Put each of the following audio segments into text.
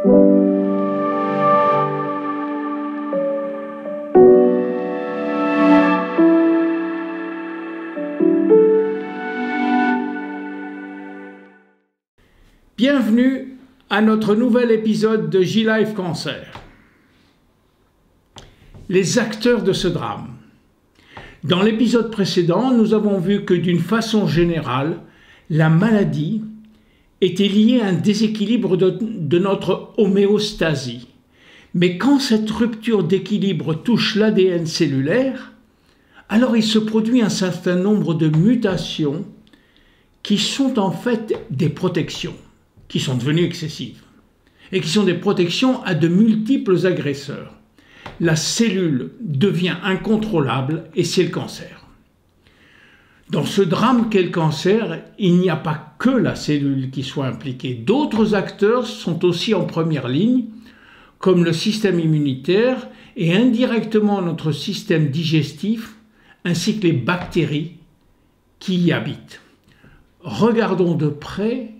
Bienvenue à notre nouvel épisode de J-Life Cancer. Les acteurs de ce drame. Dans l'épisode précédent, nous avons vu que d'une façon générale, la maladie était liée à un déséquilibre de notre homéostasie. Mais quand cette rupture d'équilibre touche l'ADN cellulaire, alors il se produit un certain nombre de mutations qui sont en fait des protections, qui sont devenues excessives, et qui sont des protections à de multiples agresseurs. La cellule devient incontrôlable et c'est le cancer. Dans ce drame qu'est le cancer, il n'y a pas que la cellule qui soit impliquée. D'autres acteurs sont aussi en première ligne, comme le système immunitaire et indirectement notre système digestif, ainsi que les bactéries qui y habitent. Regardons de près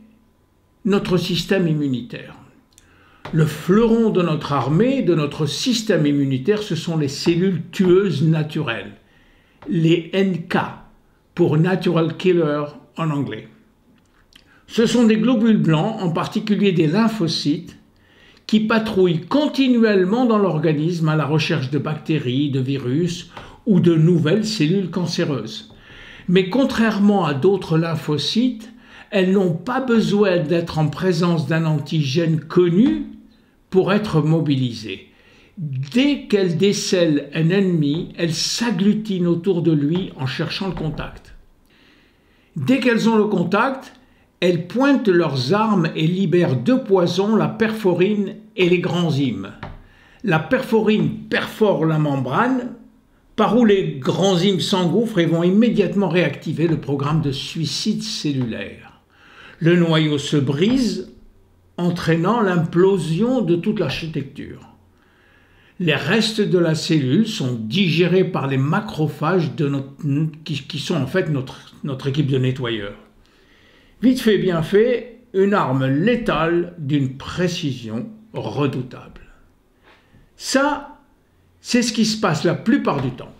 notre système immunitaire. Le fleuron de notre armée, de notre système immunitaire, ce sont les cellules tueuses naturelles, les NK, pour Natural Killer en anglais. Ce sont des globules blancs, en particulier des lymphocytes, qui patrouillent continuellement dans l'organisme à la recherche de bactéries, de virus ou de nouvelles cellules cancéreuses. Mais contrairement à d'autres lymphocytes, elles n'ont pas besoin d'être en présence d'un antigène connu pour être mobilisées. Dès qu'elles décèlent un ennemi, elles s'agglutinent autour de lui en cherchant le contact. Dès qu'elles ont le contact, elles pointent leurs armes et libèrent deux poisons, la perforine et les granzymes. La perforine perfore la membrane, par où les granzymes s'engouffrent et vont immédiatement réactiver le programme de suicide cellulaire. Le noyau se brise, entraînant l'implosion de toute l'architecture. Les restes de la cellule sont digérés par les macrophages qui sont en fait notre équipe de nettoyeurs. Vite fait, bien fait, une arme létale d'une précision redoutable. Ça, c'est ce qui se passe la plupart du temps.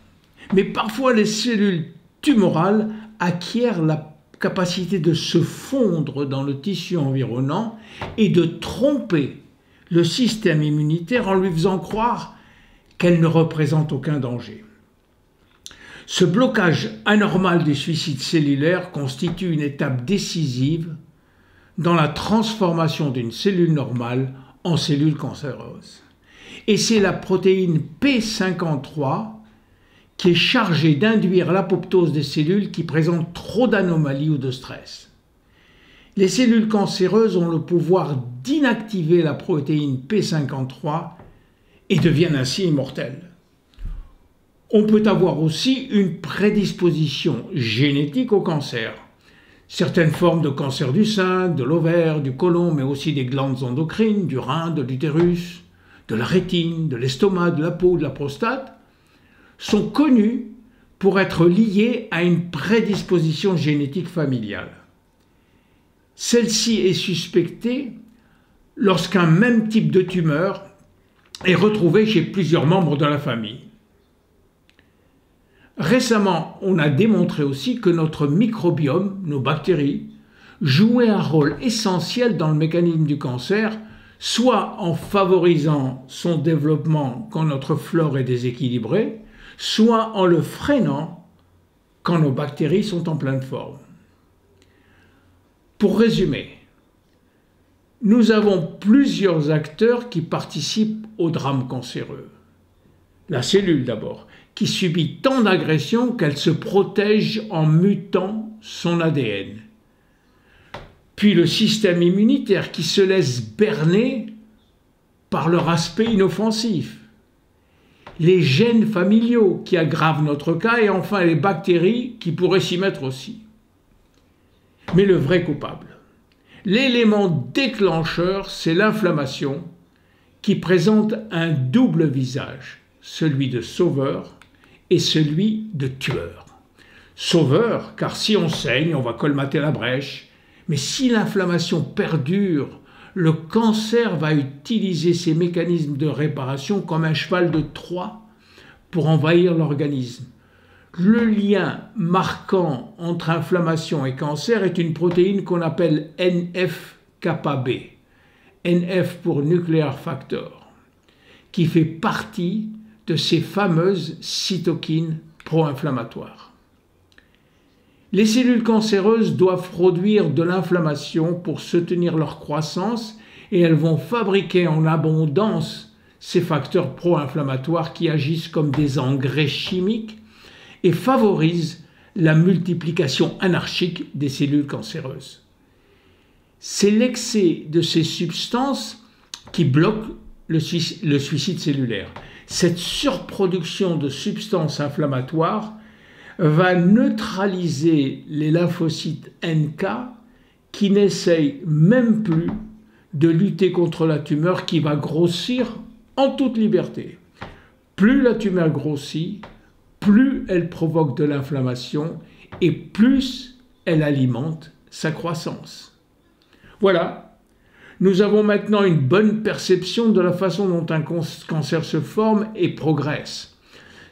Mais parfois, les cellules tumorales acquièrent la capacité de se fondre dans le tissu environnant et de tromper le système immunitaire en lui faisant croire qu'elle ne représente aucun danger. Ce blocage anormal du suicide cellulaire constitue une étape décisive dans la transformation d'une cellule normale en cellule cancéreuse. Et c'est la protéine P53 qui est chargée d'induire l'apoptose des cellules qui présentent trop d'anomalies ou de stress. Les cellules cancéreuses ont le pouvoir d'inactiver la protéine P53 et deviennent ainsi immortelles. On peut avoir aussi une prédisposition génétique au cancer. Certaines formes de cancer du sein, de l'ovaire, du côlon, mais aussi des glandes endocrines, du rein, de l'utérus, de la rétine, de l'estomac, de la peau, de la prostate, sont connus pour être liés à une prédisposition génétique familiale. Celle-ci est suspectée lorsqu'un même type de tumeur est retrouvé chez plusieurs membres de la famille. Récemment, on a démontré aussi que notre microbiome, nos bactéries, jouaient un rôle essentiel dans le mécanisme du cancer, soit en favorisant son développement quand notre flore est déséquilibrée, soit en le freinant quand nos bactéries sont en pleine forme. Pour résumer, nous avons plusieurs acteurs qui participent au drame cancéreux. La cellule d'abord, qui subit tant d'agressions qu'elle se protège en mutant son ADN. Puis le système immunitaire qui se laisse berner par leur aspect inoffensif. Les gènes familiaux qui aggravent notre cas et enfin les bactéries qui pourraient s'y mettre aussi. Mais le vrai coupable, l'élément déclencheur, c'est l'inflammation qui présente un double visage, celui de sauveur et celui de tueur. Sauveur, car si on saigne, on va colmater la brèche, mais si l'inflammation perdure le cancer va utiliser ces mécanismes de réparation comme un cheval de Troie pour envahir l'organisme. Le lien marquant entre inflammation et cancer est une protéine qu'on appelle NF-κB, NF pour Nuclear Factor, qui fait partie de ces fameuses cytokines pro-inflammatoires. Les cellules cancéreuses doivent produire de l'inflammation pour soutenir leur croissance et elles vont fabriquer en abondance ces facteurs pro-inflammatoires qui agissent comme des engrais chimiques et favorisent la multiplication anarchique des cellules cancéreuses. C'est l'excès de ces substances qui bloque le suicide cellulaire. Cette surproduction de substances inflammatoires va neutraliser les lymphocytes NK qui n'essayent même plus de lutter contre la tumeur qui va grossir en toute liberté. Plus la tumeur grossit, plus elle provoque de l'inflammation et plus elle alimente sa croissance. Voilà, nous avons maintenant une bonne perception de la façon dont un cancer se forme et progresse.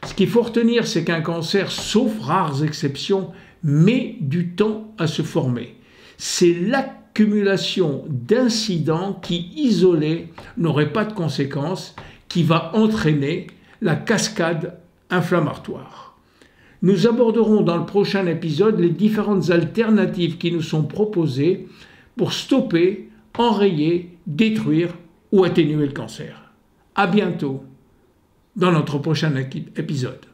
Ce qu'il faut retenir, c'est qu'un cancer, sauf rares exceptions, met du temps à se former. C'est l'accumulation d'incidents qui, isolés, n'auraient pas de conséquences, qui va entraîner la cascade inflammatoire. Nous aborderons dans le prochain épisode les différentes alternatives qui nous sont proposées pour stopper, enrayer, détruire ou atténuer le cancer. À bientôt dans notre prochain épisode.